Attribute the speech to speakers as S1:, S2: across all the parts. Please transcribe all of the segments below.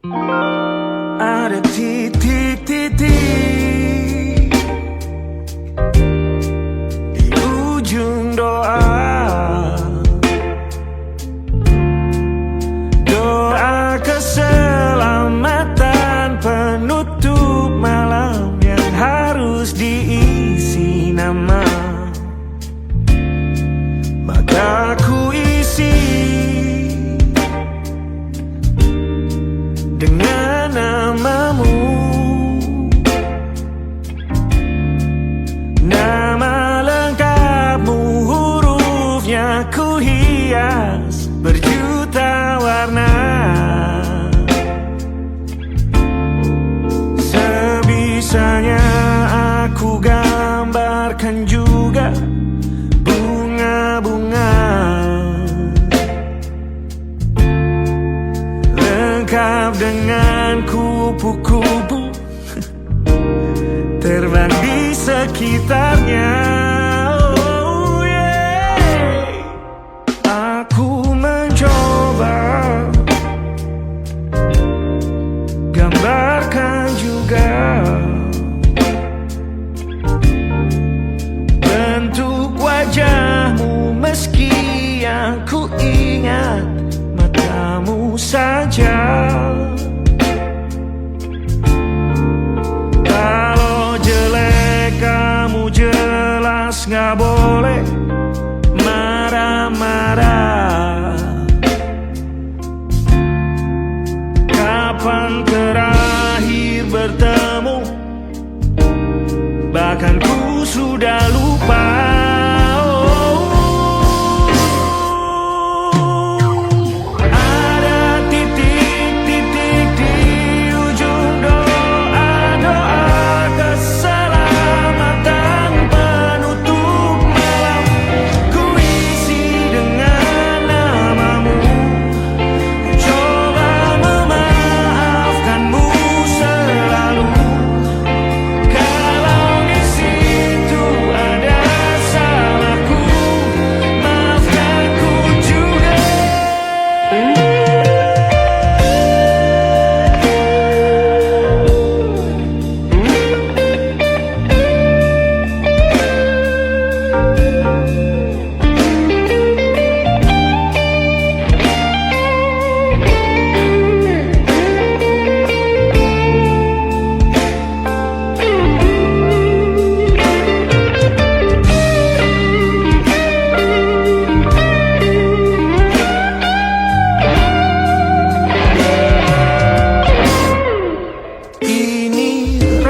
S1: Ada titik-titik di ujung doa, doa keselamatan penutup malam yang harus diisi nama. Maka ku isi dengan namamu, nama lengkapmu, hurufnya ku hias berjuta warna. Sebisanya aku gambarkan juga bunga-bunga lengkap dengan kupu-kupu terbang di sekitarnya. Oh yeah. Aku mencoba gambarkan juga bentuk wajahmu, meski yang ku ingat matamu saja. Kalau jelek kamu jelas gak boleh marah-marah. Kapan terakhir bertemu, bahkan ku sudah lupa.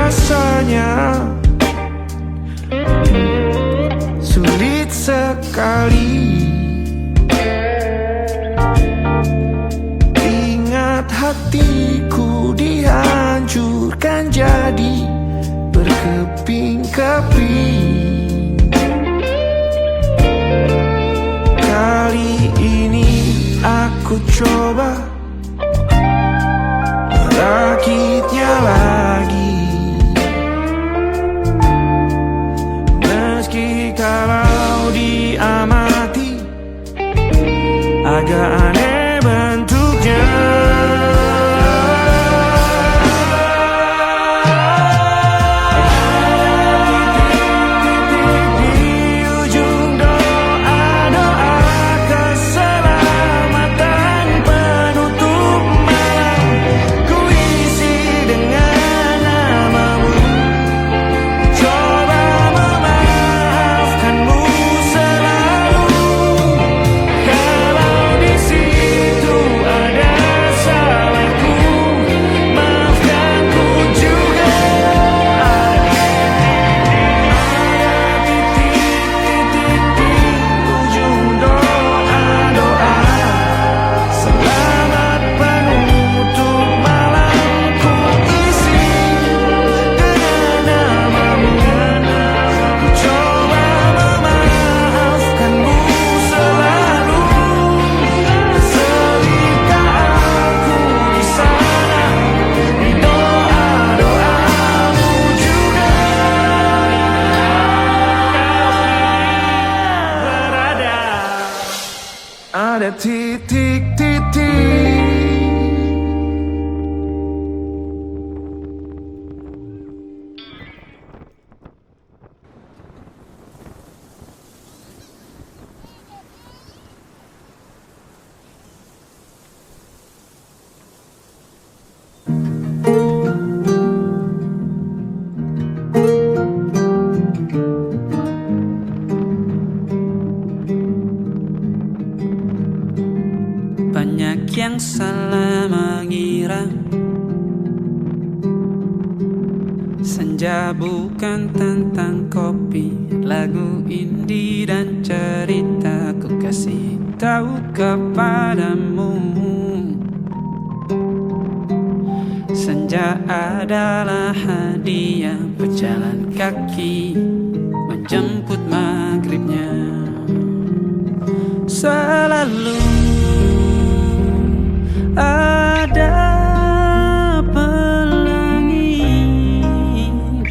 S1: Rasanya sulit sekali ingat hatiku dihancurkan jadi berkeping-keping. Kali ini aku coba merakitnya lagi. Kalau diamati agak aneh bentuknya. Ada titik-titik
S2: yang salah mengira senja bukan tentang kopi, lagu indie dan cerita ku kasih tahu kepadamu. Senja adalah hadiah berjalan kaki menjemput maghribnya. Selalu ada pelangi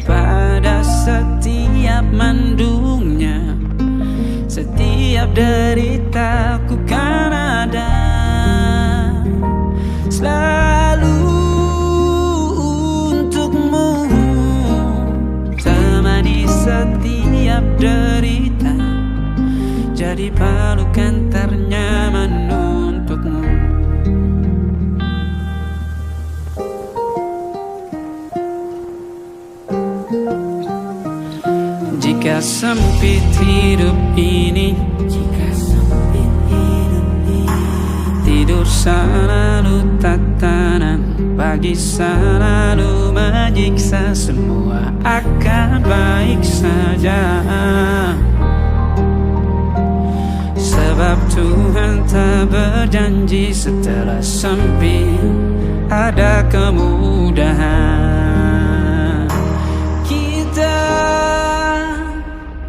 S2: pada setiap mendungnya. Setiap derita ku kan ada selalu untukmu, temani setiap derita, jadi pelukan ternyaman untukmu. Jika sempit hidup ini, tidur selalu tatanan, pagi selalu menyiksa, semua akan baik saja. Sebab Tuhan tak berjanji setelah sempit ada kemudahan. Kita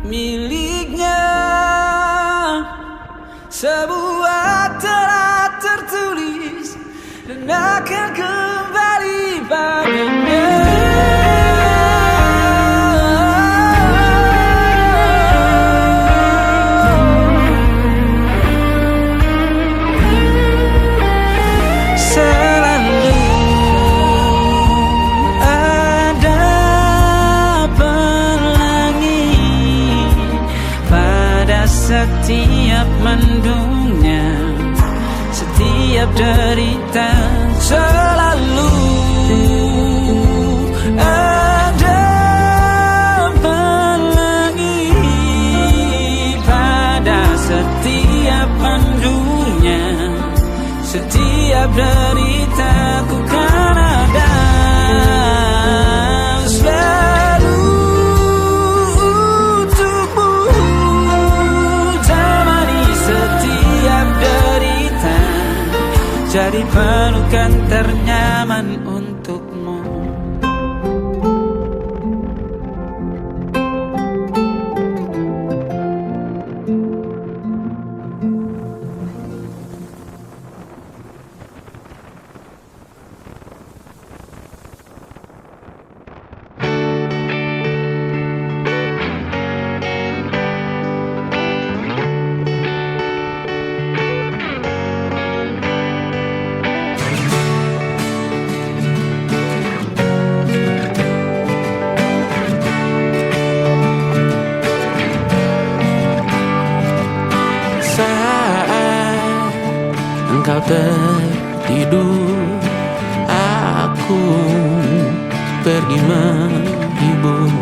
S2: miliknya, sebuah telah tertulis dan akan kembali padanya. Setiap mendungnya, setiap derita, selalu ada pelangi pada setiap mendungnya. Setiap derita ku kan ada selalu untukmu, jadi pelukan ternyaman untukmu.
S3: Engkau tertidur, aku pergi menghibur.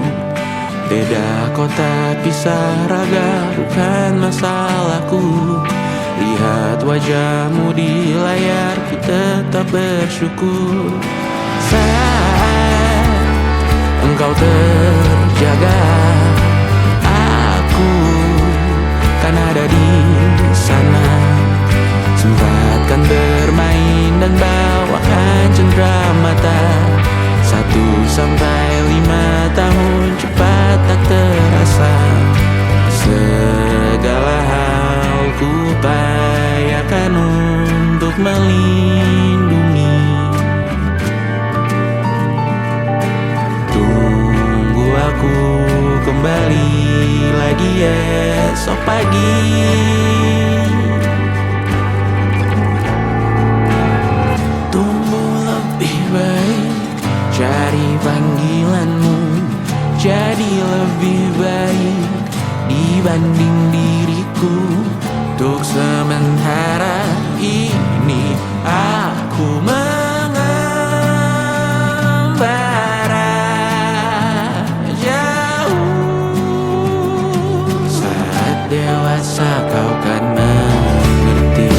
S3: Beda kota pisah raga bukan masalahku. Lihat wajahmu di layar, ku tetap bersyukur. Saat engkau terjaga, aku kan ada di sana. Sempatkan bermain dan bawakan cenderamata. 1-5 tahun cepat tak terasa. Segala hal ku upayakan untuk melindungi. Tunggu aku kembali lagi esok pagi. Cari panggilanmu jadi lebih baik dibanding diriku. Untuk sementara ini aku mengembara jauh. Saat dewasa kau kan mengerti.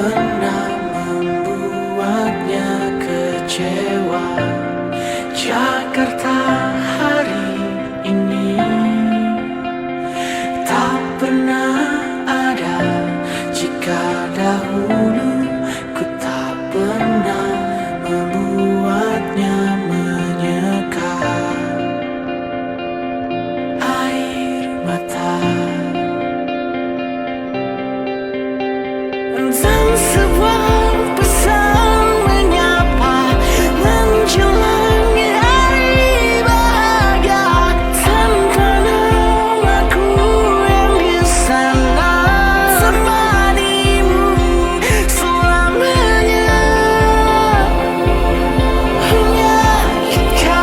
S2: pernah membuatnya kecewa. Jakarta hari ini tak pernah ada jika dahulu ku tak pernah membuatnya menyeka air mata. Dan sebuah pesan menyapa menjelang hari bahagia tanpa namaku yang di sana temanimu selamanya. Menyakitkan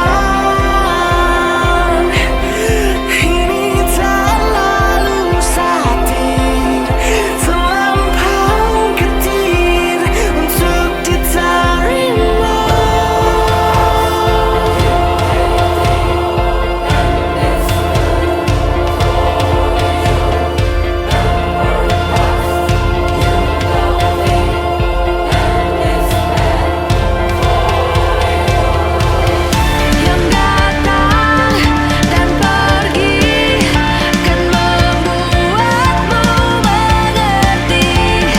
S2: ini tak lalu satir terlampau getir untuk diterima. Yang datang dan pergi kan membuatmu mengerti.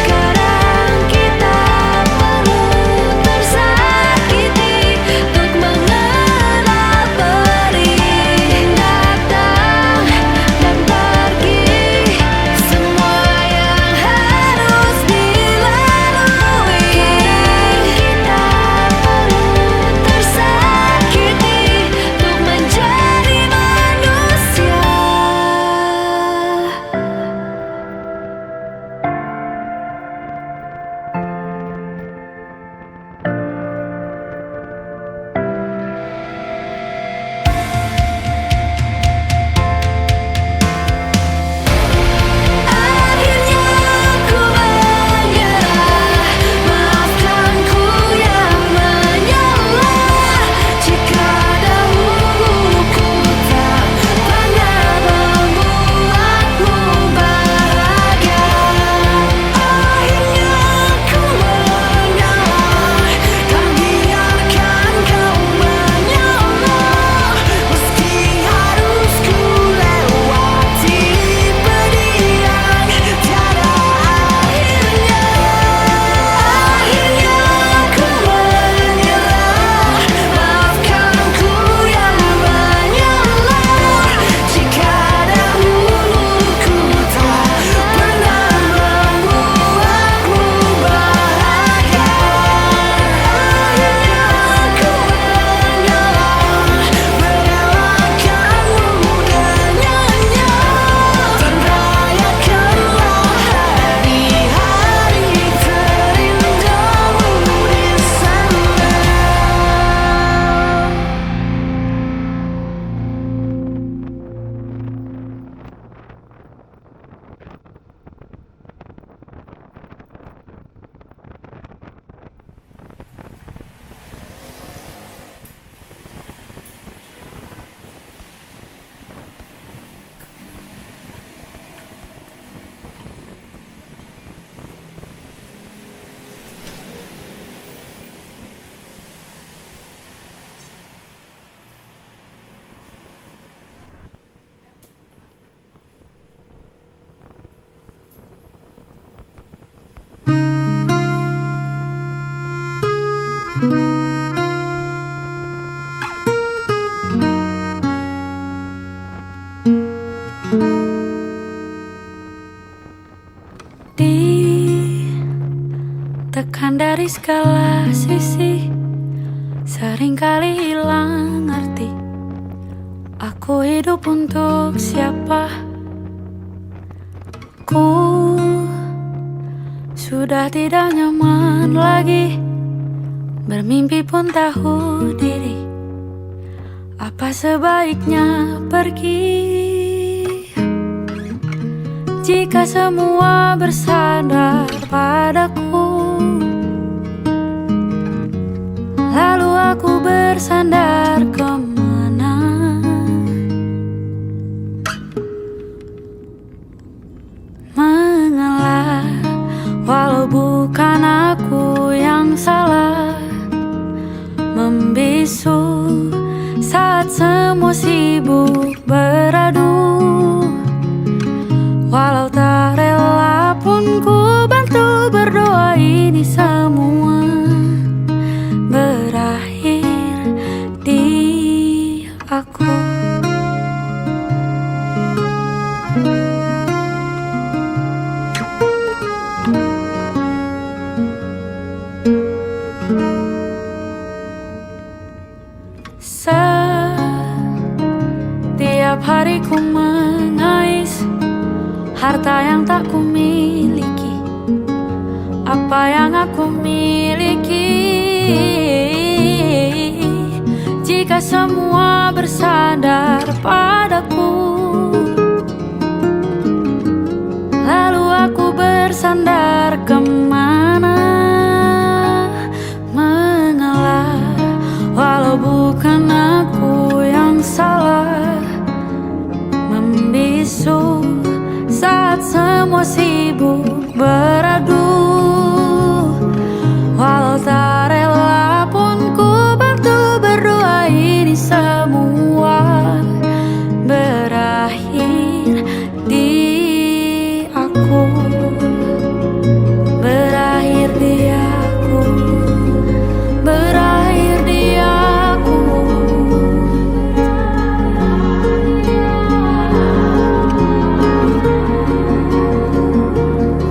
S2: Kadang kita perlu tersakiti untuk mengenal perih. Datang dan pergi semua yang harus dilalui. Kita perlu tersakiti untuk menjadi manusia. Akhirnya ku menyerah, maafkan ku yang menyalah. Jika dahulu ku tak pernah membuatmu bahagia. Akhirnya ku mengalah dan biarkan kau menyalah. Meski harus ku lewati pedih yang tiada akhirnya. Akhirnya ku menyerah, maafkan ku yang menyalah. Jika dahulu ku tak pernah membuatmu bahagia. Akhirnya ku mengalah, merelakanmu dengannya dan rayakanlah hari-hari terindahmu di sana. Ditekan dari segala sisi, seringkali hilang arti. Aku hidup untuk siapa? Ku sudah tidak nyaman lagi, bermimpi pun tahu diri. Apa sebaiknya pergi? Jika semua bersandar padaku, lalu aku bersandar kemana? Mengalah walau bukan membisu saat semua sibuk beradu. Walau tak rela pun ku bantu berdoa ini semua berakhir di aku. Setiap hari ku mengais harta yang tak ku miliki, apa yang aku miliki. Jika semua bersandar padaku, lalu aku bersandar kemana? Mengalah, walau bukan aku yang salah. Membisu saat semua sibuk beradu. Walau tak rela pun ku bantu berdoa ini semua berakhir di aku. Berakhir di aku. Berakhir di aku.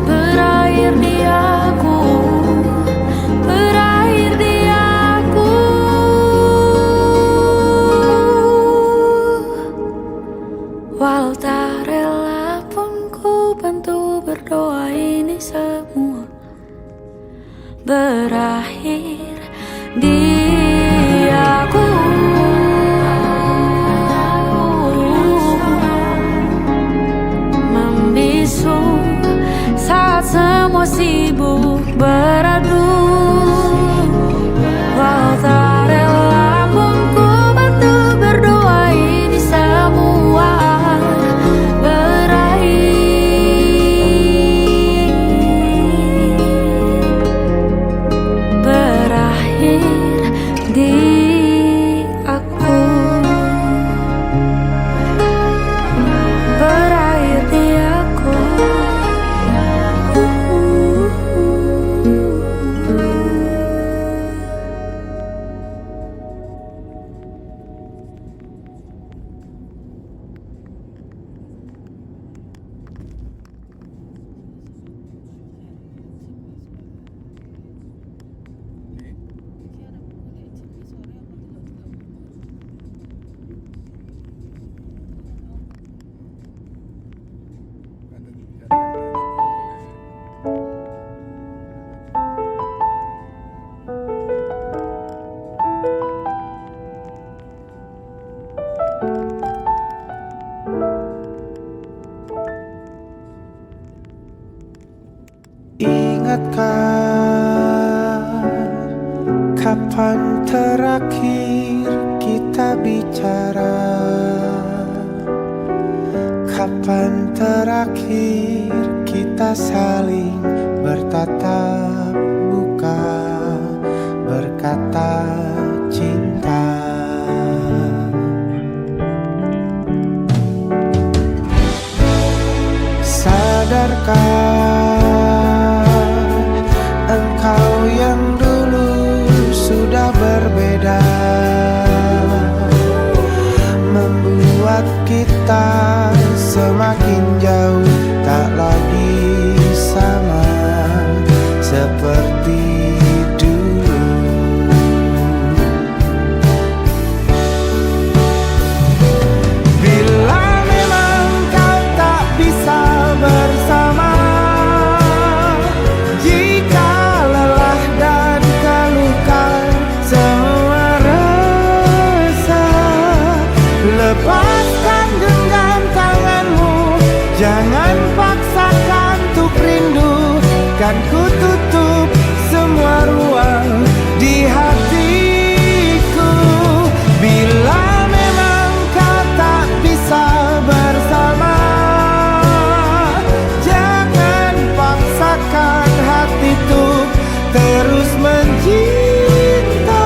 S2: Berakhir di aku. Berakhir di aku. Walau tak rela pun ku bantu berdoa ini semua berakhir di aku. Membisu saat semua sibuk beradu. Walau tak rela pun ku bantu berdoa ini semua berakhir di aku. Berakhir di aku.
S1: Ingatkah kapan terakhir kita bicara? Kapan terakhir kita saling bertatap muka, berkata cinta? Sadarkah engkau yang dulu sudah berbeda, membuat kita semakin jauh, tak lagi sama seperti dulu. Bila memang kau tak bisa bersama, jika lelah dan keluhkan semua rasa, lepaskan genggam tanganmu, jangan paksakan untuk rindu. Kan ku tutup semua ruang di hatiku. Bila memang kau tak bisa bersama, jangan paksakan hati untuk terus mencinta.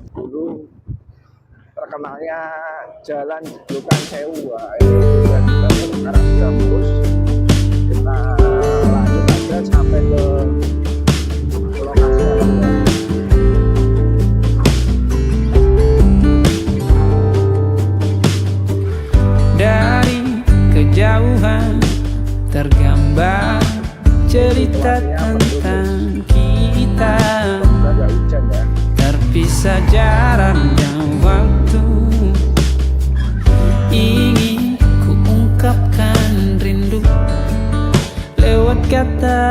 S4: Dulu terkenalnya jalan Joglokan Sewu. Wah, ini sudah dibangun, sekarang sudah mulus. Kita lanjut aja sampai ke lokasi awalnya.
S3: Dari kejauhan tergambar cerita tentang kita,
S4: Agak hujan ya.
S3: terpisah jarak dan waktu. Ingin ku ungkapkan rindu lewat kata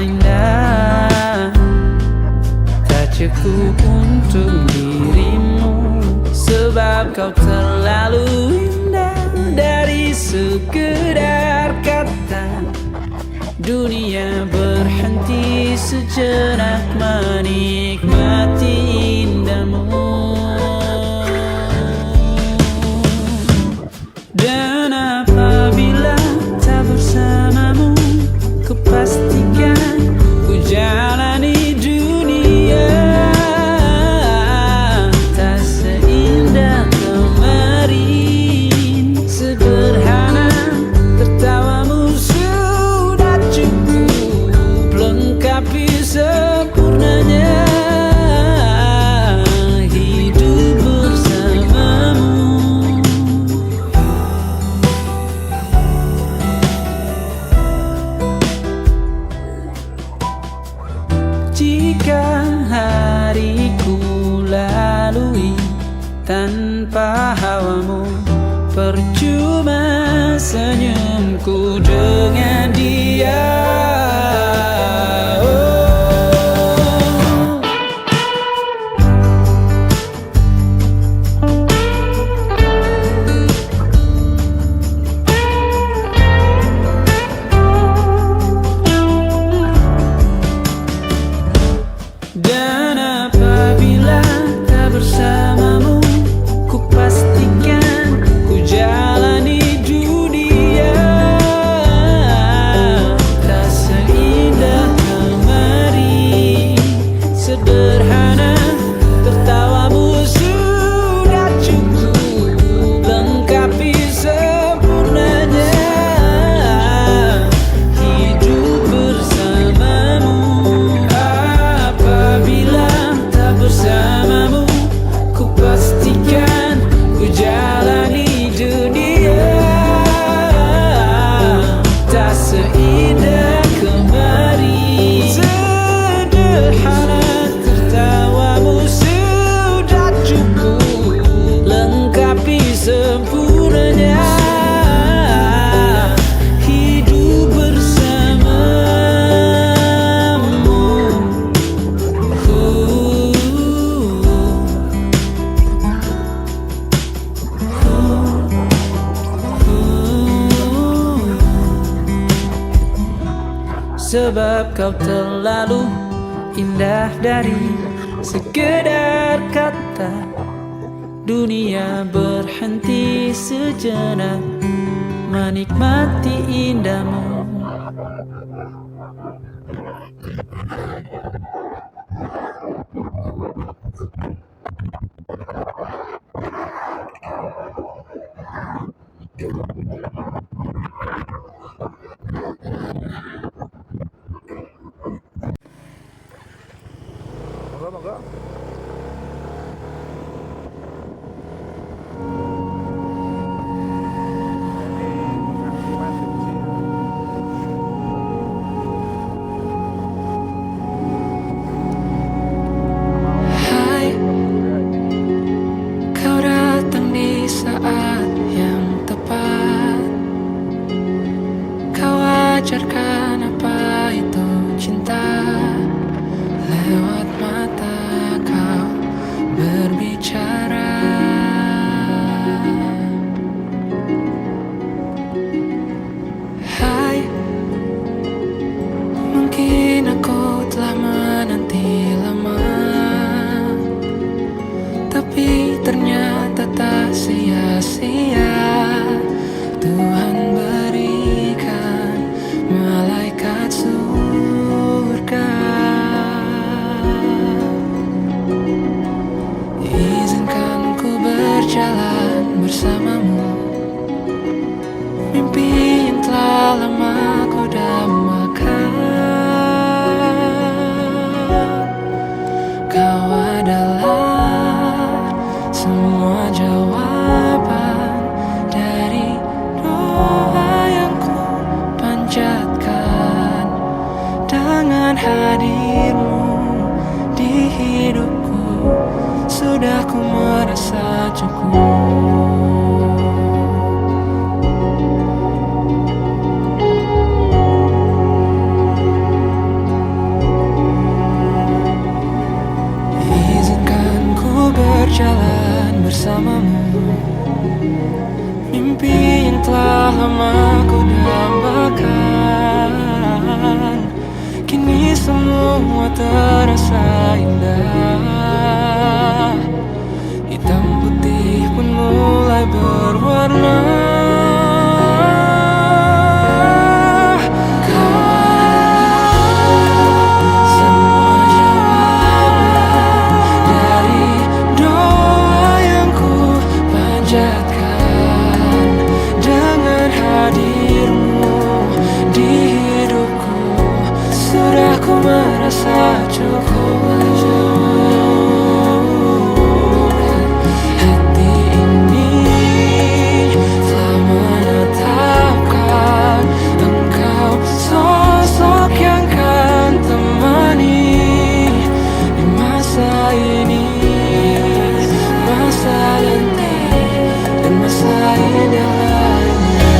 S3: indah. Tak cukup untuk dirimu, sebab kau terlalu indah. Dari sekedar kata, dunia berhenti sejenak menikmati indahmu. Dan apabila tak bersamamu, kupastikan ku jalani dunia tak seindah kemarin. Sederhana, tertawamu sudah cukup lengkapi sempurnanya hidup bersamamu. Jika hariku lalui tanpa hawamu, percuma senyumku dengan dia. Dan apabila tak bersamamu, ku pastikan ku jalani dunia tak seindah kemarin. Sederhana, tertawamu sudah cukup lengkapi sempurnanya hidup bersamamu. Apabila tak bersamamu, ku pastikan ku jalani dunia tak seindah kemarin. Sederhana, tertawamu sudah cukup lengkapi sempurnanya hidup bersamamu. Sebab kau terlalu indah dari sekedar kata, dunia berhenti sejenak menikmati indahmu.
S4: Moga-moga.
S3: Hai, kau datang di saat yang tepat. Kau ajarkan apa itu cinta. Lewat mata kau berbicara. Hai, mungkin aku telah menanti lama, tapi ternyata tak sia-sia. Tuhan berikan malaikat surga Kau adalah semua jawaban dari doa yang ku panjatkan. Dengan hadirmu di hidupku, sudah ku merasa cukup. Berjalan bersamamu, mimpi yang telah lama ku dambakan. Kini semua terasa indah, hitam putih pun mulai berwarna. Merasa cukup. Hati ini telah menetapkan engkau sosok yang kan temani di masa ini, masa nanti, dan masa indah lainnya.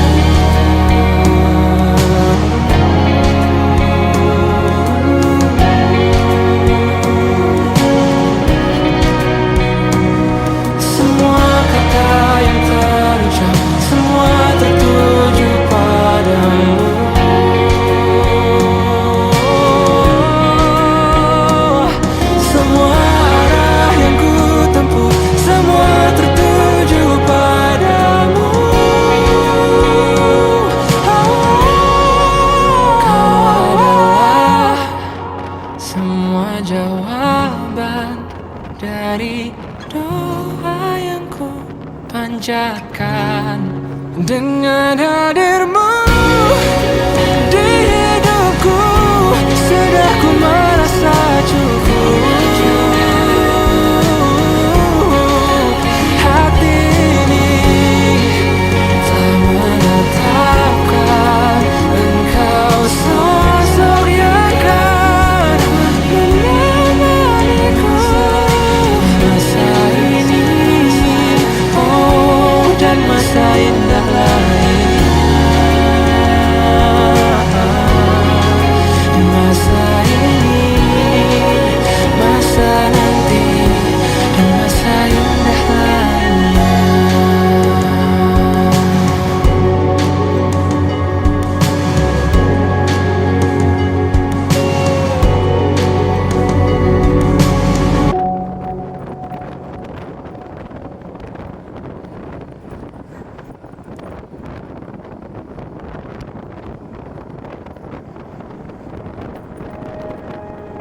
S3: Jawaban dari doa yang ku panjatkan. Dengan hadirmu di hidupku, sudah ku merasa cukup. Hati ini telah menetapkan engkau sosok yang kan menemaniku masa ini, oh, dan masa indah lainnya. Masa ini, masa nanti, dan masa indah lainnya.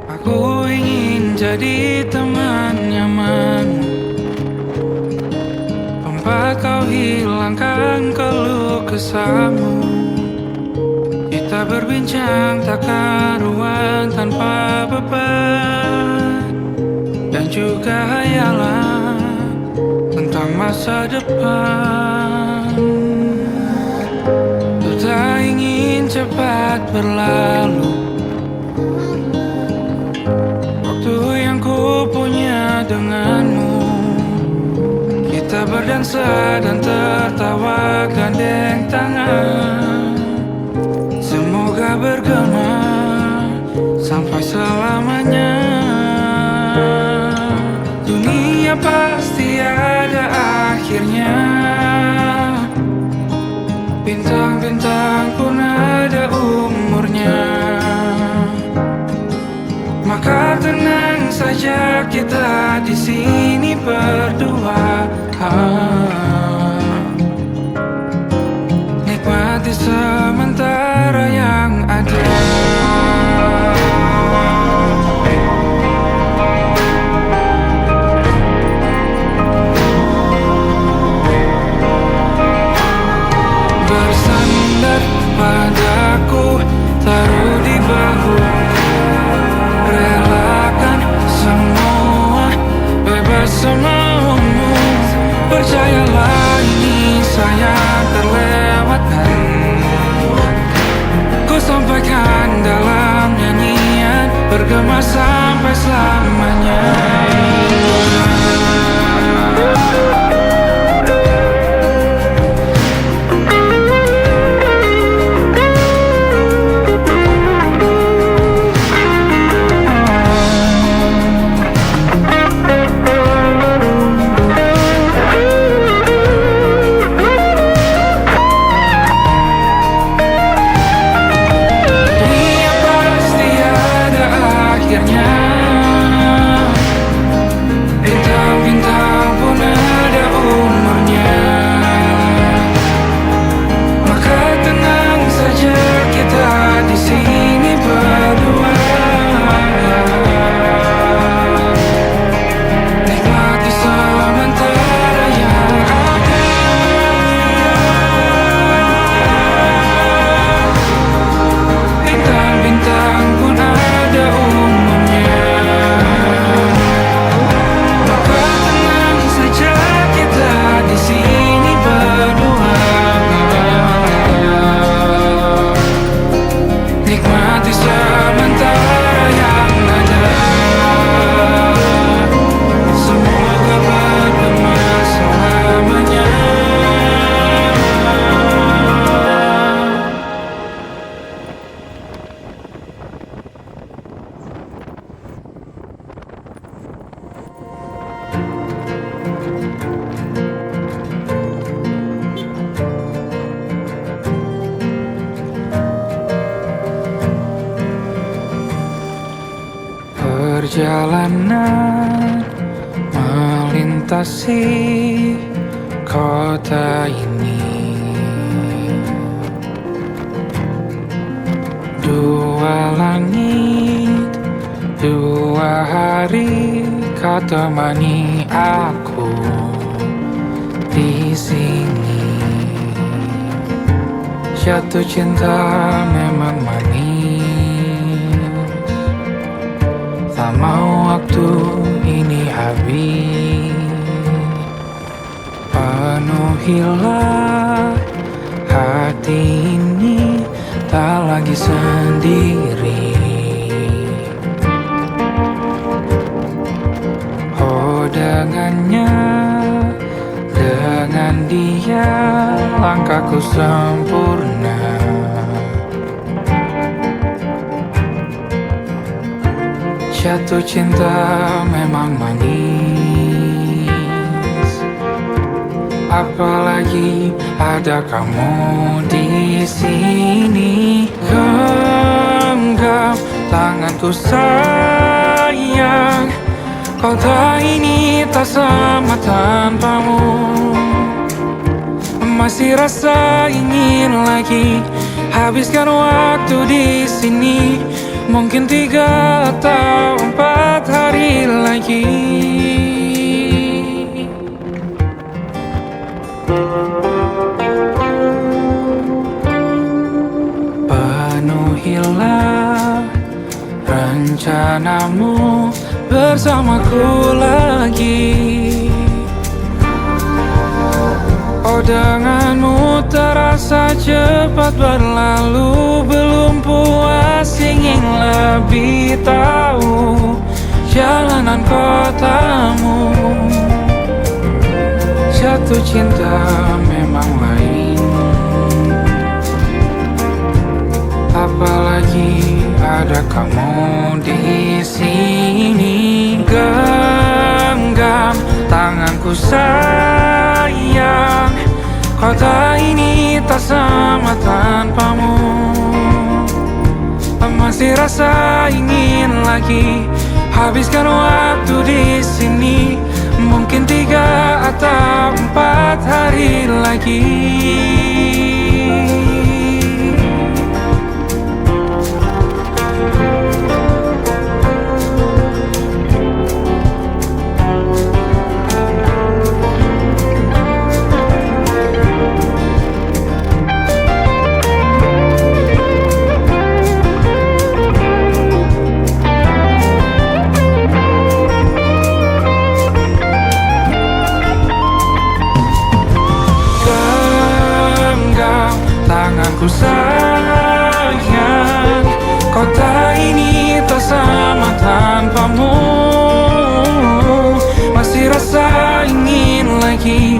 S3: Aku ingin jadi teman nyaman, tempat kau hilangkan keluh kesahmu. Kita berbincang tak karuan tanpa beban, dan juga hayalan tentang masa depan. Ku tak ingin cepat berlalu yang ku punya denganmu. Kita berdansa dan tertawa gandeng tangan. Semoga bergema sampai selamanya. Dunia pasti ada akhirnya, bintang-bintang pun ada umurnya. Maka tenang saja kita di sini berdua. Nikmati sementara yang ada. Bersandar padaku, taruh di bahu, relakan semua Perjalanan melintasi kota ini, dua langit, dua hari kau temani aku di sini. Jatuh cinta memang manis, tak mau waktu ini habis. Penuhilah hati ini, tak lagi sendiri. Oh dengannya, dengan dia langkahku sempurna. Jatuh cinta memang manis, apalagi ada kamu di sini. Genggam tanganku sayang, kota ini tak sama tanpamu. Masih rasa ingin lagi habiskan waktu di sini. Mungkin 3 atau 4 hari lagi. Penuhilah rencanamu bersamaku lagi. Oh denganmu terasa cepat berlalu, belum puas ingin lebih tahu jalanan kotamu. Jatuh cinta memang lain, apalagi ada kamu di sini. Genggam tanganku sayang, kota ini tak sama tanpamu. Masih rasa ingin lagi habiskan waktu di sini. Mungkin 3 atau 4 hari lagi. Tanganku sayang, kota ini tak sama tanpamu. Masih rasa ingin lagi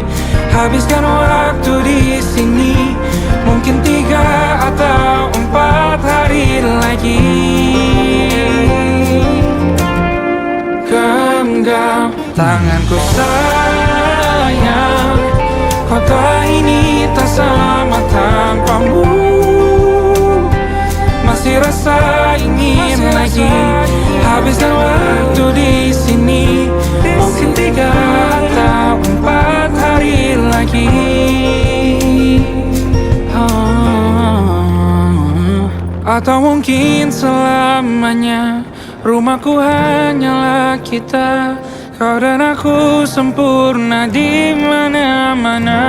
S3: habiskan waktu di sini. Mungkin 3 atau 4 hari lagi. Genggam tanganku sayang, kota ini tak sama tanpamu. Masih rasa ingin lagi habiskan waktu di sini. Mungkin 3 atau 4 hari lagi. Atau mungkin selamanya. Rumahku hanyalah kita, kau dan aku sempurna di mana-mana.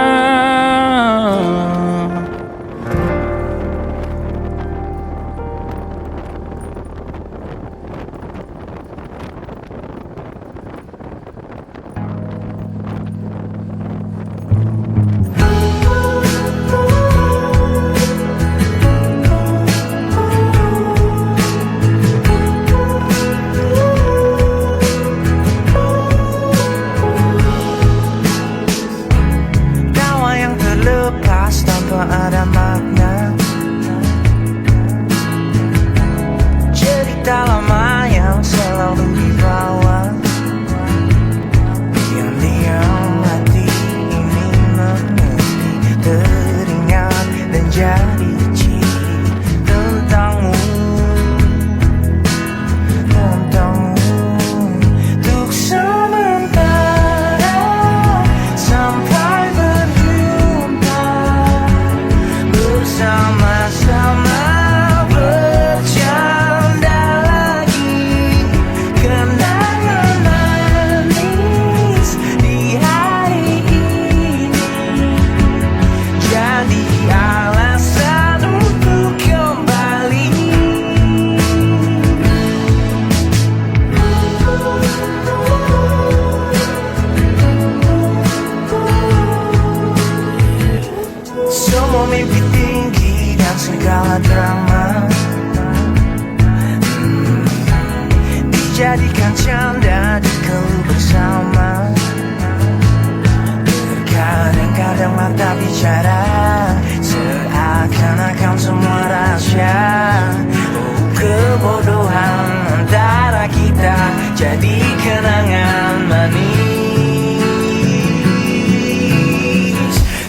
S3: kenangan manis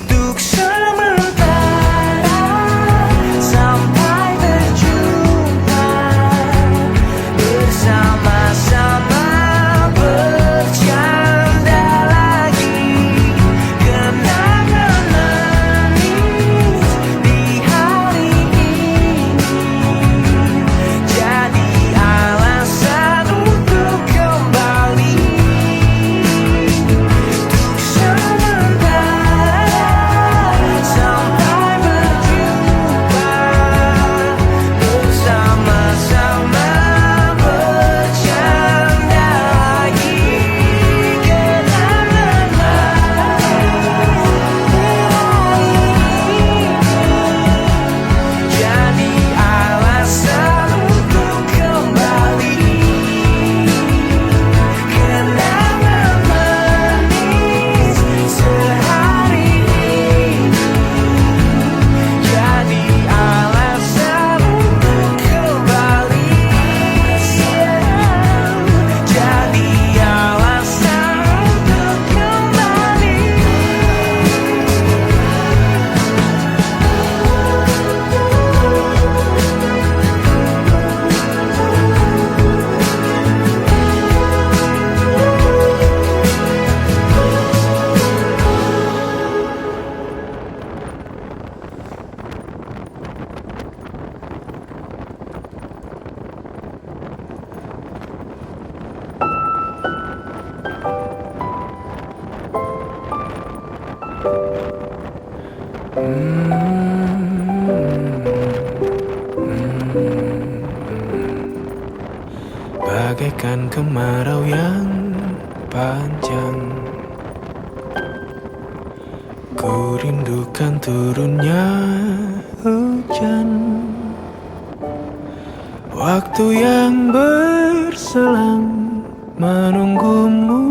S3: untuk sementara sampai berjumpa bersama-sama bercanda lagi kenangan manis di hari ini jadi alasan untuk kembali untuk sementara sampai berjumpa bersama-sama bercanda lagi kenangan manis jadi alasan untuk kembali kenangan manis sehari ini jadi alasan untuk kembali jadi alasan untuk kembali
S5: Bagaikan kemarau yang panjang, ku rindukan turunnya hujan. Waktu yang berselang menunggumu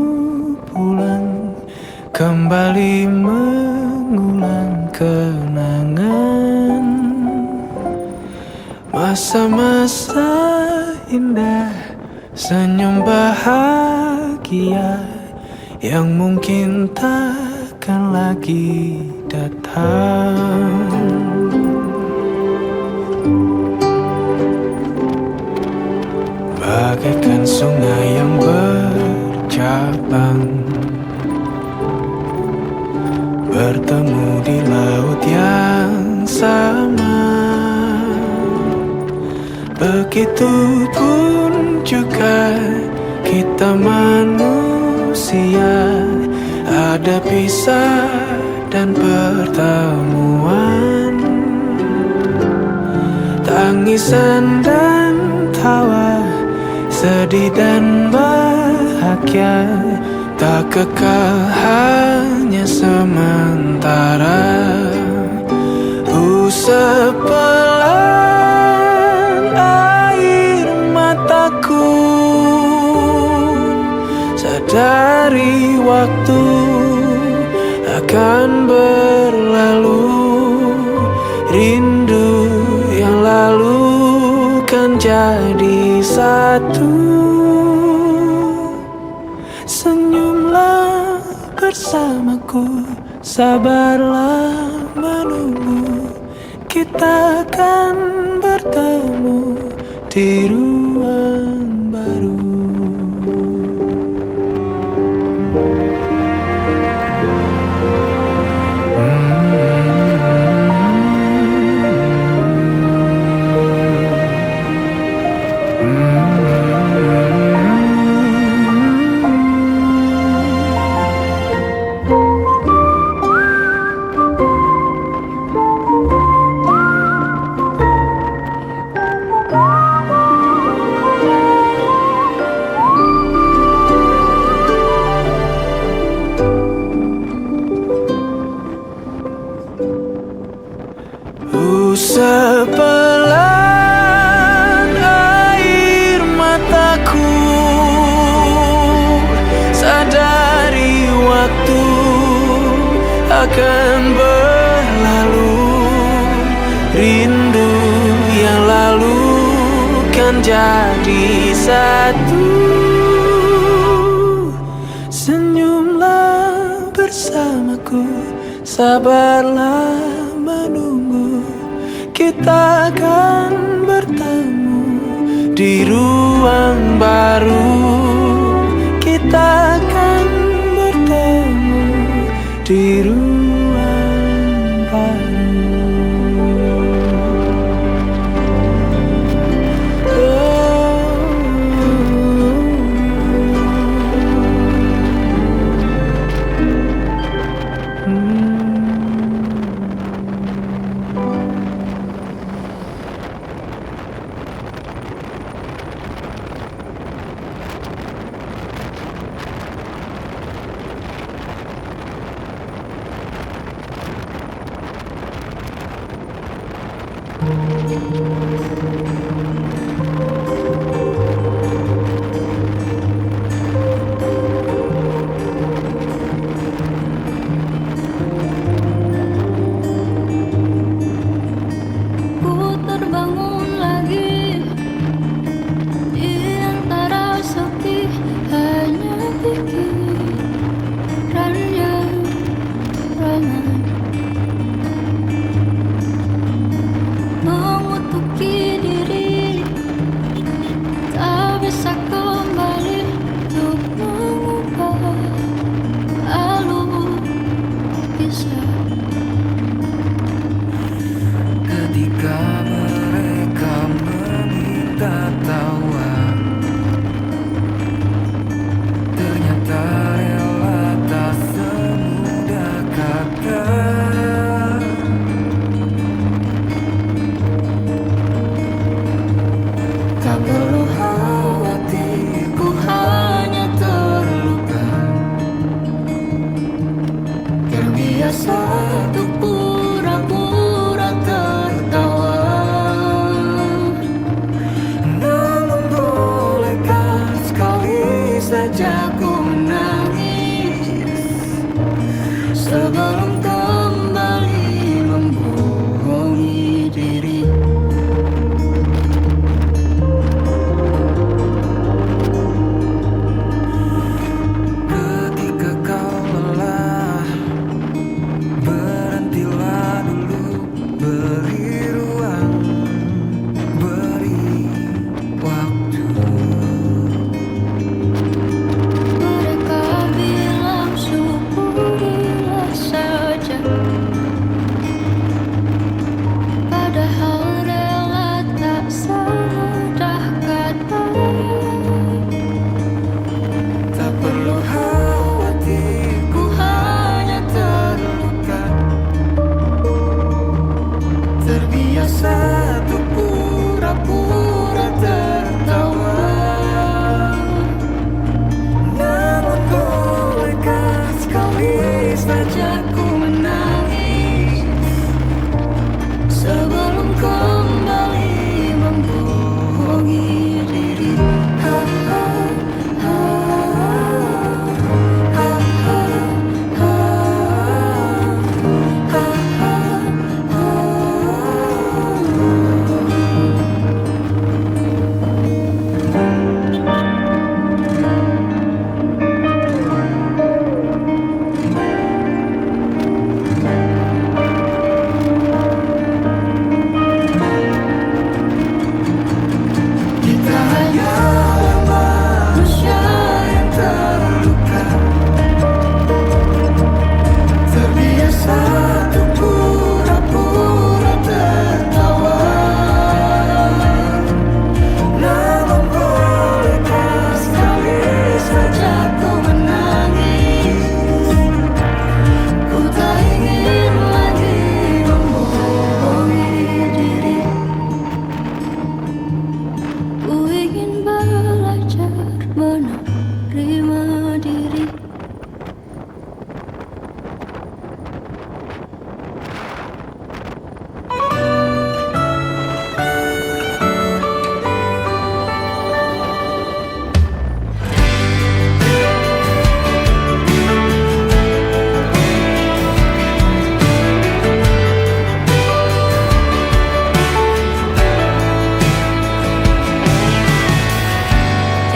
S5: pulang, kembali mengulang kenangan masa-masa indah, senyum bahagia yang mungkin takkan lagi datang. Bagaikan sungai yang bercabang, bertemu di laut yang sama. Begitupun juga kita manusia, ada pisah dan pertemuan, tangisan dan tawa, sedih dan bahagia, tak kekal hanya sementara. Usap pelan air mataku, sadari waktu akan berlalu. Rindu yang lalu kan jadi satu. Senyumlah bersamaku, sabarlah menunggu, kita akan bertemu di ruang baru. Sepelan air mataku, sadari waktu akan berlalu. Rindu yang lalu kan jadi satu. Sabarlah menunggu, kita akan bertemu di ruang baru. Kita akan bertemu di ruang baru.
S2: Ku terbangun lagi di antara sepi, hanya pikiran yang ramai mengutuki diri, tak bisa kembali untuk mengubah alur kisah.
S3: Ketika mereka meminta tawa, ternyata rela tak semudah kata.
S2: Tak perlu khawatir, ku hanya terluka, terbiasa untuk pura-pura tertawa.
S3: Namun bolehkah sekali saja ku menangis
S2: Sebelum kembali membohongi diri.
S3: ketika kau lelah? Berhentilah dulu, beri ruang, beri waktu.
S2: Mereka bilang syukurilah saja, padahal rela tak semudah kata.
S3: Tak perlu khawatir,
S2: Ku hanya terluka,
S3: terbiasa untuk pura-pura tertawa. Namun bolehkah sekali saja ku menangis
S2: sebelum kembali membohongi diri. Ha, ha, ha, ha, ha, ha, ha, ha, ha.
S3: Kita hanyalah manusia yang terluka, terbiasa untuk pura-pura tertawa. Namun bolehkah sekali saja ku menangis?
S2: Ku tak ingin lagi membohongi diri. Ku ingin belajar menerima diri.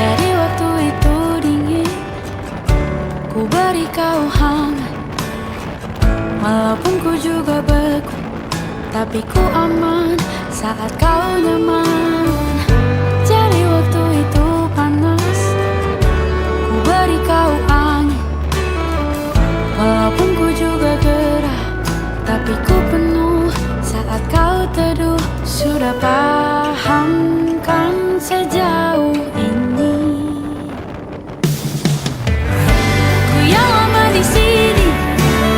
S2: Jadi waktu itu dingin, ku beri kau hangat, Walaupun ku juga beku, tapi ku aman saat kau nyaman. Jadi waktu itu panas, ku beri kau angin. Walaupun ku juga gerah, tapi ku penuh saat kau teduh. Sudah paham kan sejauh ini? Ku yang lama di sini,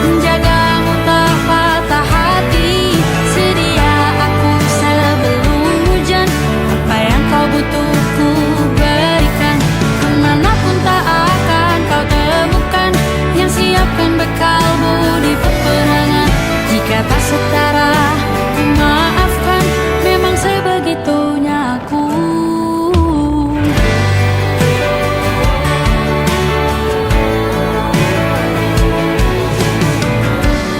S2: menjagamu tak patah hati. Sedia aku sebelum hujan, apa yang kau butuh ku berikan. Kemanapun tak akan kau temukan yang siapkan bekalmu di peperangan. Jika tak setara, ku maafkan, memang sebegitunya aku.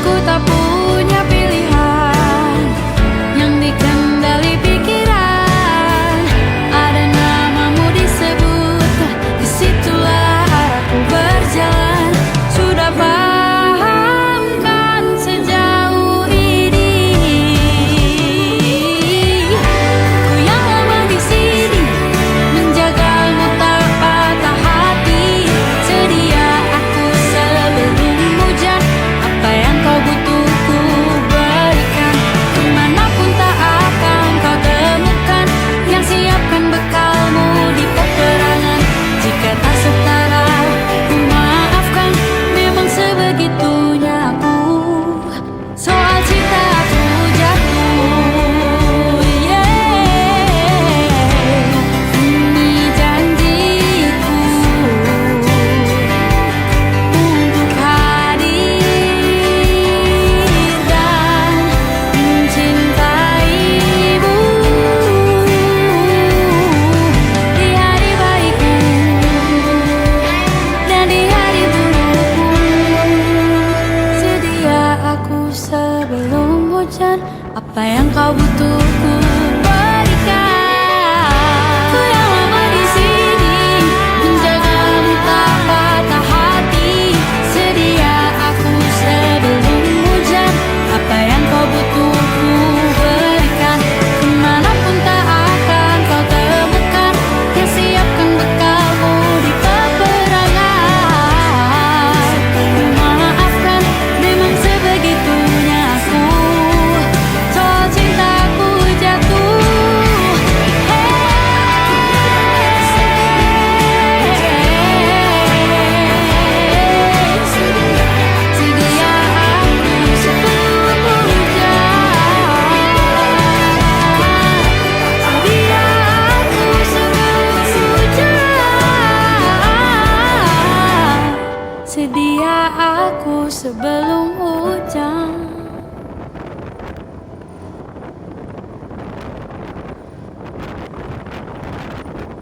S2: Ku tak punya pilihan yang dikendali pikiran. Ada namamu disebut, disitulah arahku berjalan. Sudah paham kan sejauh ini? Ku yang lama di sini, menjagamu tak patah hati. Sedia aku sebelum hujan, apa yang kau butuh ku berikan. Kemanapun tak akan kau temukan yang siapkan bekalmu di peperangan. Jika tak setara, ku maafkan, memang sebegitunya aku. Soal cinta aku jatuh, ini janjiku untuk hadir dan mencintaimu di hari baikku dan di hari burukku. Sedia aku sebelum hujan, apa yang kau butuh ku berikan. Ku yang lama di sini, menjagamu tak patah hati. Sedia aku sebelum hujan, apa yang kau butuh ku berikan. Kemanapun tak akan kau temukan yang siapkan bekalmu di peperangan. Ku maafkan, memang sebegitunya aku. Soal cintaku jatuh, sedia aku sebelum hujan. Sedia aku sebelum hujan. Sedia aku sebelum